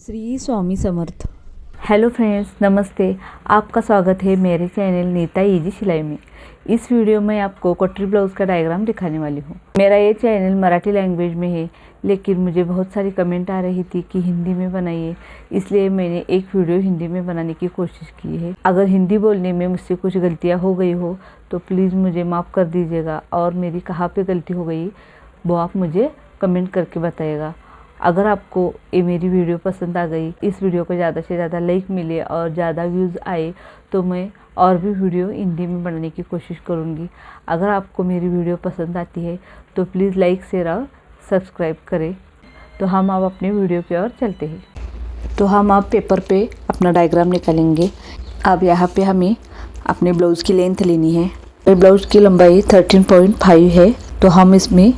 Shri Swami Samarth. Hello friends, नमस्ते। आपका स्वागत है मेरे चैनल नीता इजी सिलाई में। इस वीडियो में आपको कटोरी ब्लाउज़ का डायग्राम दिखाने वाली हूँ। मेरा ये चैनल मराठी लैंग्वेज में है, लेकिन मुझे बहुत सारी कमेंट आ रही थी कि हिंदी में बनाइए, इसलिए मैंने एक वीडियो हिंदी में बनाने की कोशिश की है। अगर हिंदी बोलने में मुझसे कुछ गलतियाँ हो गई हो तो प्लीज़ मुझे माफ़ कर दीजिएगा, और मेरी कहाँ पर गलती हो गई वो आप मुझे कमेंट करके बताइएगा। अगर आपको ये मेरी वीडियो पसंद आ गई, इस वीडियो को ज़्यादा से ज़्यादा लाइक मिले और ज़्यादा व्यूज़ आए तो मैं और भी वीडियो हिंदी में बनाने की कोशिश करूँगी। अगर आपको मेरी वीडियो पसंद आती है तो प्लीज़ लाइक शेयर और सब्सक्राइब करें। तो हम अब अपनी वीडियो की ओर चलते हैं। तो हम अब पेपर पे अपना डायग्राम निकालेंगे। अब यहाँ पे हमें अपने ब्लाउज़ की लेंथ लेनी है। ब्लाउज़ की लंबाई 13.5 है, तो हम इसमें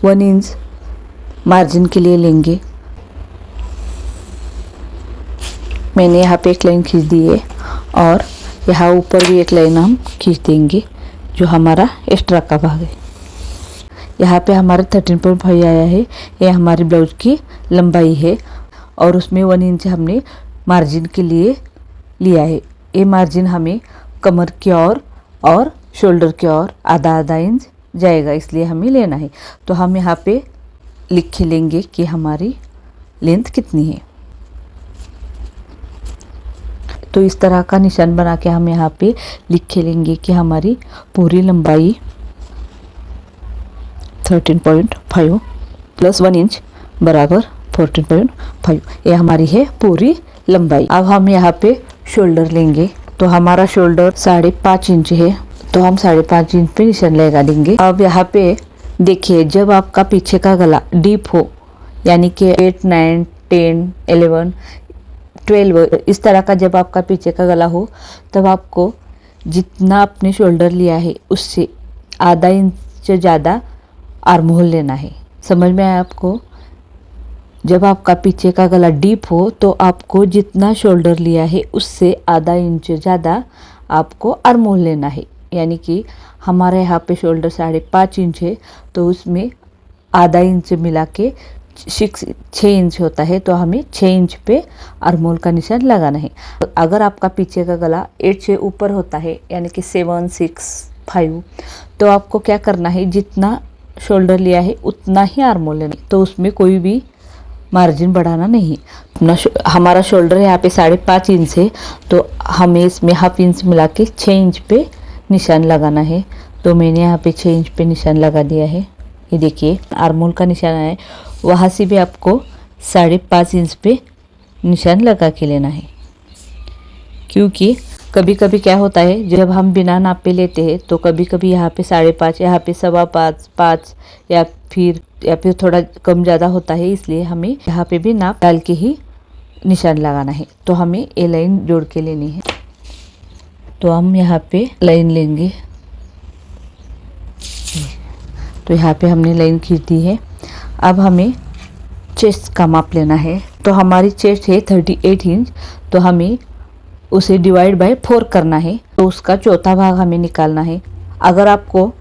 1 इंच मार्जिन के लिए लेंगे। मैंने यहाँ पे एक लाइन खींच दी है और यहाँ ऊपर भी एक लाइन हम खींच देंगे, जो हमारा एक्स्ट्रा का भाग है। यहाँ पे हमारा 13.5 आया है, ये हमारी ब्लाउज की लंबाई है और उसमें 1 इंच हमने मार्जिन के लिए लिया है। ये मार्जिन हमें कमर की ओर और शोल्डर की ओर आधा इंच जाएगा, इसलिए हमें लेना है। तो हम यहाँ पे लिख लेंगे कि हमारी लेंथ कितनी है। तो इस तरह का निशान बना के हम यहाँ पे लिख लेंगे कि हमारी पूरी लंबाई 13.5 प्लस 1 इंच बराबर 14.5, ये हमारी है पूरी लंबाई। अब हम यहाँ पे शोल्डर लेंगे। तो हमारा शोल्डर 5.5 इंच है, तो हम 5.5 इंच पे निशान लगा देंगे। अब यहाँ पे देखिए, जब आपका पीछे का गला डीप हो, यानी कि 8, 9, 10, 11, 12 इस तरह का जब आपका पीछे का गला हो, तब आपको जितना आपने शोल्डर लिया है उससे आधा इंच ज़्यादा आर्म होल लेना है। समझ में आया आपको? जब आपका पीछे का गला डीप हो तो आपको जितना शोल्डर लिया है उससे आधा इंच ज़्यादा आपको आर्म होल लेना है। यानी कि हमारे यहाँ पे शोल्डर 5.5 इंच है, तो उसमें आधा इंच मिला के 6 इंच होता है, तो हमें 6 इंच पे आर्म होल का निशान लगाना है। अगर आपका पीछे का गला 8 से ऊपर होता है, यानी कि 7, 6, 5, तो आपको क्या करना है, जितना शोल्डर लिया है उतना ही आर्म होल लेना है। तो उसमें कोई भी मार्जिन बढ़ाना नहीं। हमारा शोल्डर यहाँ पे 5.5 इंच है, तो हमें इसमें हाफ इंच मिला के 6 इंच पे निशान लगाना है। तो मैंने यहाँ पे 6 इंच पे निशान लगा दिया है। ये देखिए आर्म होल का निशान है, वहाँ से भी आपको 5.5 इंच पे निशान लगा के लेना है। क्योंकि कभी कभी क्या होता है, जब हम बिना नाप पे लेते हैं तो कभी कभी यहाँ पे 5.5, यहाँ पे 5.25, 5 या फिर थोड़ा कम ज़्यादा होता है, इसलिए हमें यहाँ पे भी नाप डाल के ही निशान लगाना है। तो हमें ये लाइन जोड़ के लेनी है। तो हम यहाँ पे लाइन लेंगे। तो यहाँ पे हमने लाइन खींच दी है। अब हमें चेस्ट का माप लेना है। तो हमारी चेस्ट है 38 इंच, तो हमें उसे डिवाइड बाय 4 करना है, तो उसका चौथा भाग हमें निकालना है। अगर आपको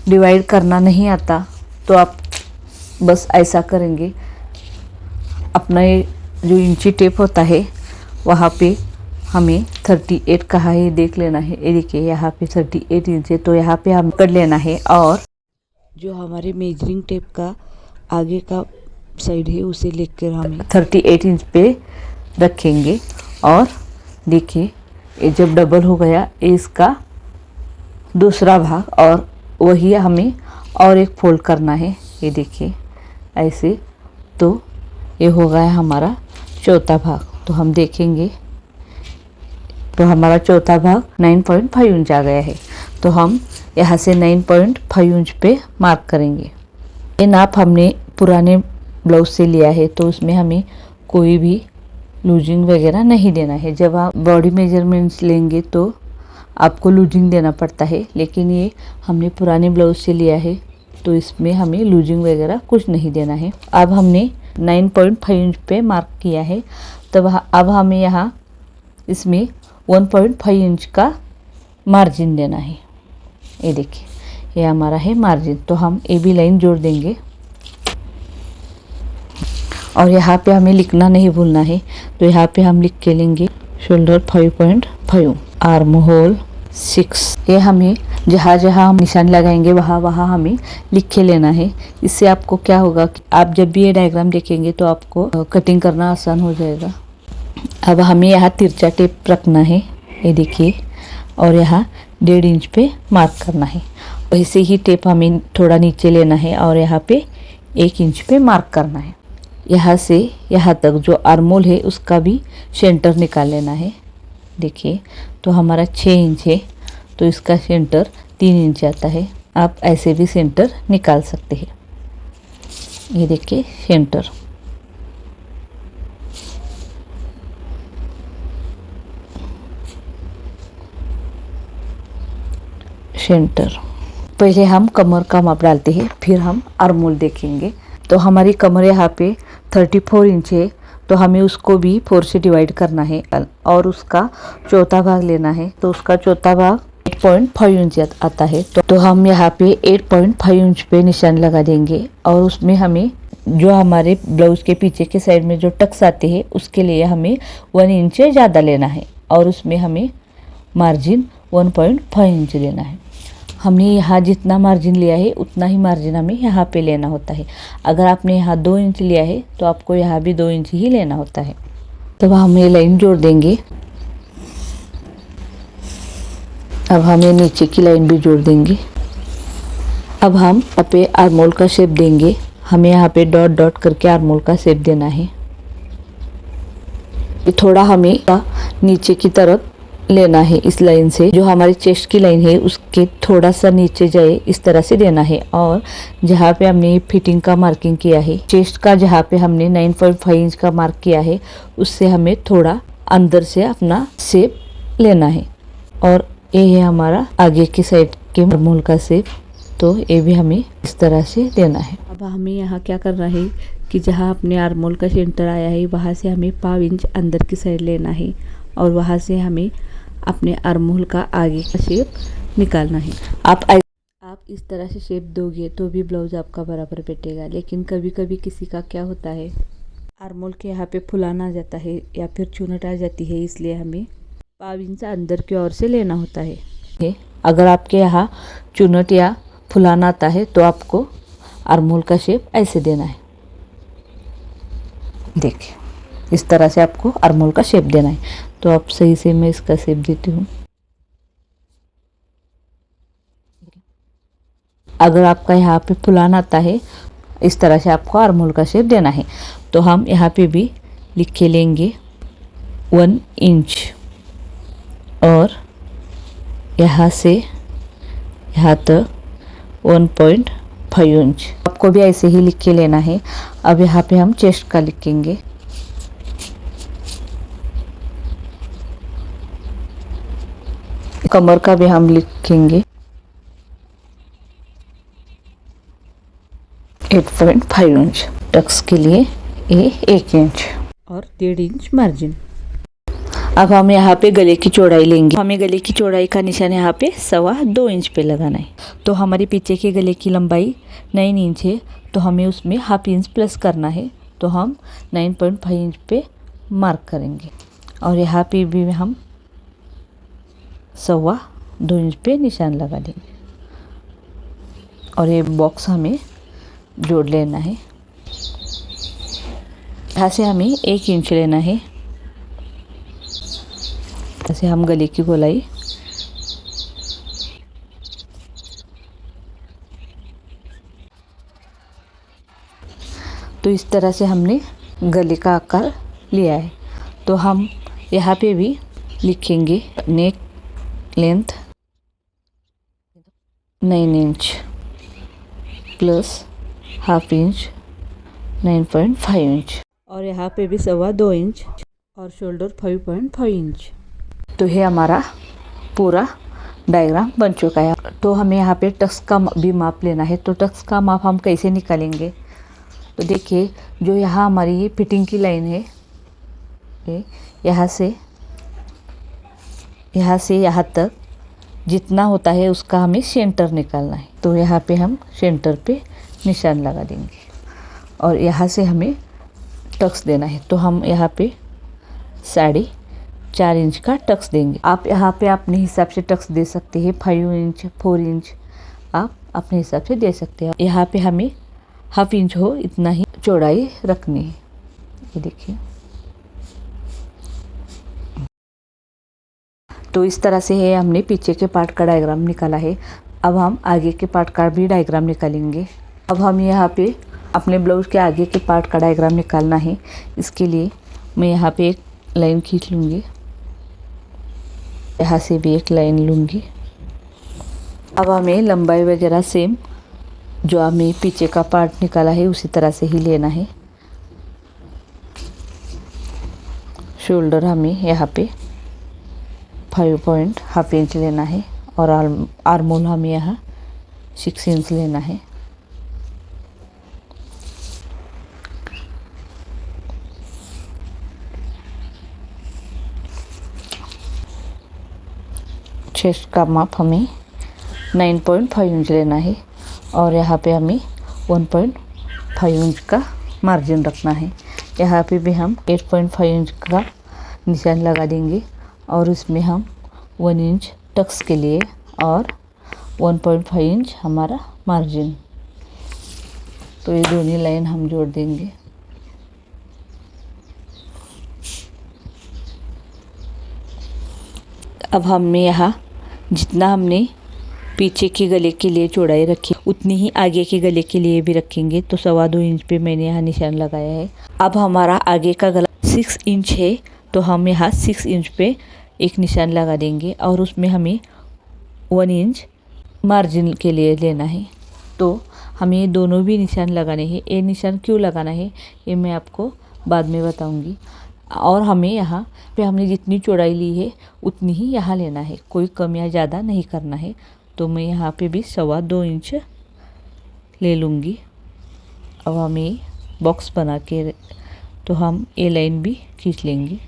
डिवाइड करना नहीं आता तो आप बस ऐसा करेंगे, अपना ये जो इंची टेप होता है वहाँ पे हमें 38 कहाँ है देख लेना है। ये देखिए यहाँ पे 38 इंच है, तो यहाँ पे हम कर लेना है, और जो हमारे मेजरिंग टेप का आगे का साइड है उसे लेकर हमें 38 इंच पे रखेंगे। और देखिए ये जब डबल हो गया, ये इसका दूसरा भाग, और वही हमें और एक फोल्ड करना है। ये देखिए ऐसे, तो ये हो गया हमारा चौथा भाग। तो हम देखेंगे तो हमारा चौथा भाग 9.5 इंच आ गया है। तो हम यहाँ से 9.5 इंच पे मार्क करेंगे। ये नाप हमने पुराने ब्लाउज से लिया है, तो उसमें हमें कोई भी लूजिंग वगैरह नहीं देना है। जब आप बॉडी मेजरमेंट्स लेंगे तो आपको लूजिंग देना पड़ता है, लेकिन ये हमने पुराने ब्लाउज से लिया है, तो इसमें हमें लूजिंग वगैरह कुछ नहीं देना है। अब हमने 9.5 इंच पे मार्क किया है, तब अब हमें यहाँ इसमें 1.5 इंच का मार्जिन देना है। ये देखिए ये हमारा है मार्जिन। तो हम ए बी लाइन जोड़ देंगे। और यहाँ पे हमें लिखना नहीं भूलना है, तो यहाँ पे हम लिख के लेंगे शोल्डर 5.5, आर्म होल 6। ये हमें जहाँ जहाँ हम निशान लगाएंगे वहाँ वहाँ हमें लिख के लेना है। इससे आपको क्या होगा कि आप जब भी ये डायग्राम देखेंगे तो आपको कटिंग करना आसान हो जाएगा। अब हमें यहाँ तिरछा टेप रखना है, ये देखिए, और यहाँ 1.5 इंच पे मार्क करना है। वैसे ही टेप हमें थोड़ा नीचे लेना है और यहाँ पे 1 इंच पे मार्क करना है। यहाँ से यहाँ तक जो आर्मोल है उसका भी सेंटर निकाल लेना है। देखिए, तो हमारा 6 इंच है, तो इसका सेंटर 3 इंच आता है। आप ऐसे भी सेंटर निकाल सकते हैं। ये देखिए सेंटर। सेंटर। पहले हम कमर का माप डालते हैं, फिर हम आर्मोल देखेंगे। तो हमारी कमर यहाँ पे 34 इंच है, तो हमें उसको भी 4 से डिवाइड करना है और उसका चौथा भाग लेना है। तो उसका चौथा भाग 8.5 इंच आता है। तो हम यहाँ पे 8.5 इंच पे निशान लगा देंगे और उसमें हमें जो हमारे ब्लाउज के पीछे के साइड में जो टक्स आते हैं उसके लिए हमें 1 इंच ज़्यादा लेना है और उसमें हमें मार्जिन 1.5 इंच लेना है। हमने यहाँ जितना मार्जिन लिया है उतना ही मार्जिन हमें यहाँ पे लेना होता है। अगर आपने यहाँ 2 इंच लिया है तो आपको यहाँ भी 2 इंच ही लेना होता है। तो हम ये लाइन जोड़ देंगे। अब हमें नीचे की लाइन भी जोड़ देंगे। अब हम यहाँ पे आर्मोल का शेप देंगे। हमें यहाँ पे डॉट डॉट करके आर्मोल का शेप देना है। थोड़ा हमें नीचे की तरफ लेना है। इस लाइन से जो हमारी चेस्ट की लाइन है उसके थोड़ा सा नीचे जाए, इस तरह से देना है। और जहाँ पे हमने फिटिंग का मार्किंग किया है, चेस्ट का जहाँ पे हमने 9.5 इंच का मार्क किया है, उससे हमें थोड़ा अंदर से अपना शेप लेना है। और ये है हमारा आगे की साइड के आर्मोल का शेप, तो ये भी हमें इस तरह से देना है। अब हमें यहाँ क्या करना है कि जहाँ अपने आर्मोल का सेंटर आया है वहाँ से हमें 5 इंच अंदर की साइड लेना है और वहाँ से हमें अपने आर्महोल का आगे का शेप निकालना है। आप इस तरह से शेप दोगे तो भी ब्लाउज आपका बराबर बैठेगा। लेकिन कभी कभी किसी का क्या होता है, आर्महोल के यहाँ पे फुलान आ जाता है या फिर चुनट आ जाती है, इसलिए हमें 5 इंच अंदर की ओर से लेना होता है। अगर आपके यहाँ चुनट या फुलान आता है तो आपको आर्महोल का शेप ऐसे देना है। देखिए, इस तरह से आपको आर्महोल का शेप देना है। तो आप सही से मैं इसका शेप देती हूँ। अगर आपका यहाँ पे फुलान आता है, इस तरह से आपको आर्महोल का शेप देना है। तो हम यहाँ पे भी लिख के लेंगे 1 इंच और यहाँ से यहाँ तक 1.5 इंच। आपको भी ऐसे ही लिख के लेना है। अब यहाँ पे हम चेस्ट का लिखेंगे। कमर का भी हम लिखेंगे 8.5 इंच। टक्स के लिए ये 1 इंच और 1.5 इंच मार्जिन। अब हम यहाँ पे गले की चौड़ाई लेंगे। हमें गले की चौड़ाई का निशान यहाँ पे 2.25 इंच पे लगाना है। तो हमारे पीछे के गले की लंबाई 9 इंच है, तो हमें उसमें ½ इंच प्लस करना है। तो हम 9.5 इंच पे मार्क करेंगे और यहाँ पे भी हम 2.25 इंच पे निशान लगा देंगे और ये बॉक्स हमें जोड़ लेना है। यहाँ से हमें 1 इंच लेना है। ऐसे हम गले की गोलाई तो इस तरह से हमने गले का आकार लिया है। तो हम यहाँ पे भी लिखेंगे neck length 9 inch plus ½ inch 9.5 inch और यहाँ पे भी 2.25 इंच और शोल्डर 5.5 इंच। तो ये हमारा पूरा डायग्राम बन चुका है। तो हमें यहाँ पे टक्स का भी माप लेना है। तो टक्स का माप हम कैसे निकालेंगे, तो देखिए, जो यहाँ हमारी ये फिटिंग की लाइन है, ये यहाँ से यहाँ तक जितना होता है उसका हमें सेंटर निकालना है। तो यहाँ पे हम सेंटर पे निशान लगा देंगे और यहाँ से हमें टक्स देना है, तो हम यहाँ पे 4.5 इंच का टक्स देंगे। आप यहाँ पे अपने हिसाब से टक्स दे सकते हैं, 5 इंच 4 इंच आप अपने हिसाब से दे सकते हैं। यहाँ पे हमें हाफ इंच हो इतना ही चौड़ाई रखनी है। ये देखिए, तो इस तरह से है हमने पीछे के पार्ट का डायग्राम निकाला है। अब हम आगे के पार्ट का भी डायग्राम निकालेंगे। अब हम यहाँ पे अपने ब्लाउज के आगे के पार्ट का डायग्राम निकालना है। इसके लिए मैं यहाँ पे एक लाइन खींच लूँगी, यहाँ से भी एक लाइन लूँगी। अब हमें लंबाई वगैरह सेम जो हमें पीछे का पार्ट निकाला है उसी तरह से ही लेना है। शोल्डर हमें यहाँ पे 5.5 इंच लेना है और आर्म होल हमें यहाँ 6 इंच लेना है। चेस्ट का माप हमें 9.5 इंच लेना है और यहाँ पे हमें 1.5 इंच का मार्जिन रखना है। यहाँ पे भी हम 8.5 इंच का निशान लगा देंगे और इसमें हम 1 इंच टक्स के लिए और 1.5 इंच हमारा मार्जिन, तो ये दोनों लाइन हम जोड़ देंगे। अब हमने यहाँ जितना हमने पीछे के गले के लिए चौड़ाई रखी उतनी ही आगे के गले के लिए भी रखेंगे, तो 2.25 इंच पे मैंने यहाँ निशान लगाया है। अब हमारा आगे का गला 6 इंच है, तो हम यहाँ 6 इंच पे एक निशान लगा देंगे और उसमें हमें 1 इंच मार्जिन के लिए लेना है। तो हमें ये दोनों भी निशान लगाने हैं। ये निशान क्यों लगाना है ये मैं आपको बाद में बताऊंगी। और हमें यहाँ पे हमने जितनी चौड़ाई ली है उतनी ही यहाँ लेना है, कोई कम या ज़्यादा नहीं करना है। तो मैं यहाँ पे भी 2.25 इंच ले लूँगी। अब हमें बॉक्स बना के तो हम ये लाइन भी खींच लेंगे।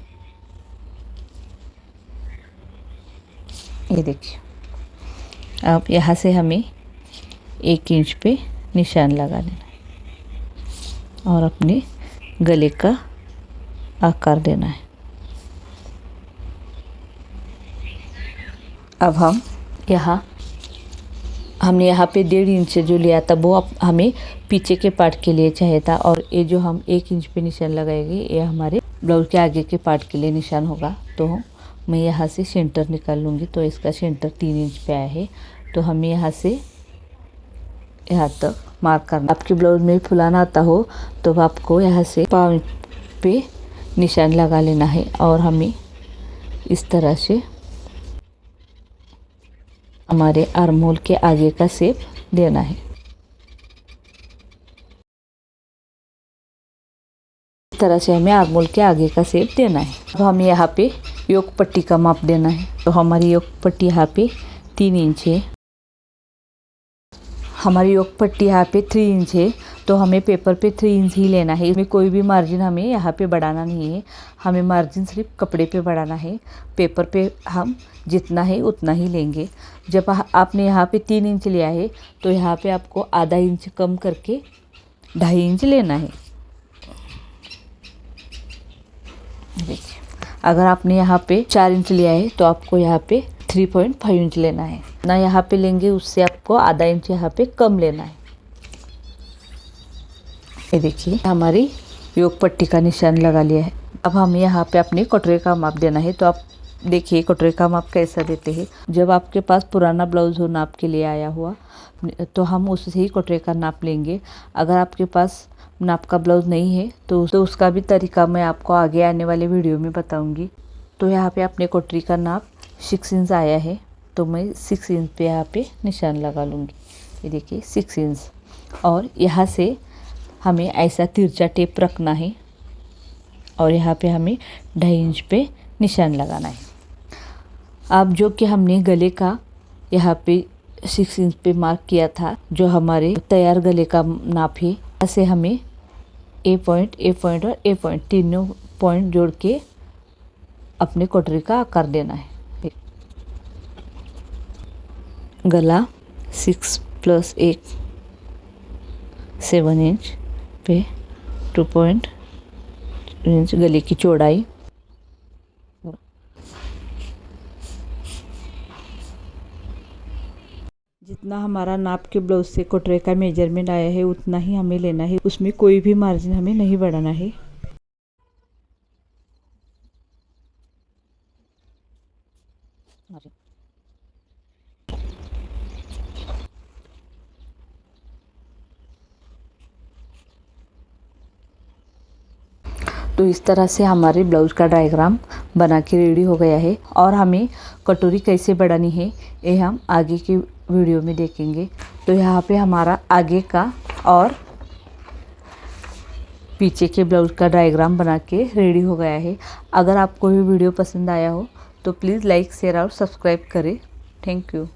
ये देखिए, अब यहाँ से हमें 1 इंच पे निशान लगा देना है और अपने गले का आकार देना है। अब हमने यहाँ पे 1.5 इंच जो लिया था वो हमें पीछे के पार्ट के लिए चाहिए था, और ये जो हम 1 इंच पे निशान लगाएंगे ये हमारे ब्लाउज के आगे के पार्ट के लिए निशान होगा। तो मैं यहाँ से सेंटर निकाल लूँगी, तो इसका सेंटर 3 इंच पे आया है। तो हमें यहाँ से यहाँ तक मार्क करना। आपके ब्लाउज में फुलाना आता हो तो आपको यहाँ से पाँव पे निशान लगा लेना है और हमें इस तरह से हमारे आर्म होल के आगे का शेप देना है। इस तरह से हमें आर्म होल के आगे का शेप देना है। अब हमें यहाँ पे योक पट्टी का माप देना है। तो हमारी योक पट्टी यहाँ पे 3 इंच है। हमारी योक पट्टी यहाँ पे 3 इंच है, तो हमें पेपर पे 3 इंच ही लेना है। इसमें कोई भी मार्जिन हमें यहाँ पे बढ़ाना नहीं है, हमें मार्जिन सिर्फ कपड़े पे बढ़ाना है। पेपर पे हम जितना है उतना ही लेंगे। जब आपने यहाँ पे 3 इंच लिया है तो यहाँ पे आपको आधा इंच कम करके 2.5 इंच लेना है। देखिए, अगर आपने यहाँ पे 4 इंच लिया है तो आपको यहाँ पे 3.5 इंच लेना है ना, यहाँ पे लेंगे उससे आपको आधा इंच यहाँ पे कम लेना है। ये देखिए, हमारी योक पट्टी का निशान लगा लिया है। अब हमें यहाँ पे अपने कटोरे का माप देना है। तो आप देखिए कटोरे का माप कैसा देते हैं। जब आपके पास पुराना ब्लाउज हो नाप के लिए आया हुआ तो हम उससे ही कटोरे का नाप लेंगे। अगर आपके पास नाप का ब्लाउज नहीं है तो उसका भी तरीका मैं आपको आगे आने वाले वीडियो में बताऊंगी। तो यहाँ पे अपने कटोरी का नाप 6 इंच आया है, तो मैं 6 इंच पे यहाँ पे निशान लगा लूँगी। ये देखिए 6 इंच, और यहाँ से हमें ऐसा तिरछा टेप रखना है और यहाँ पे हमें 2.5 इंच पे निशान लगाना है। अब जो कि हमने गले का यहाँ पे 6 इंच पे मार्क किया था, जो हमारे तैयार गले का नाप है, ऐसे हमें ए पॉइंट और ए पॉइंट तीनों पॉइंट जोड़ के अपने कटोरी का आकार देना है। गला 6 + 1 7 इंच पे 2.5 इंच गले की चौड़ाई। जितना हमारा नाप के ब्लाउज से कटोरे का मेजरमेंट आया है उतना ही हमें लेना है, उसमें कोई भी मार्जिन हमें नहीं बढ़ाना है। तो इस तरह से हमारे ब्लाउज का डायग्राम बना के रेडी हो गया है। और हमें कटोरी कैसे बढ़ानी है ये हम आगे की वीडियो में देखेंगे। तो यहाँ पे हमारा आगे का और पीछे के ब्लाउज का डायग्राम बना के रेडी हो गया है। अगर आपको ये वीडियो पसंद आया हो तो प्लीज़ लाइक शेयर और सब्सक्राइब करें। Thank you.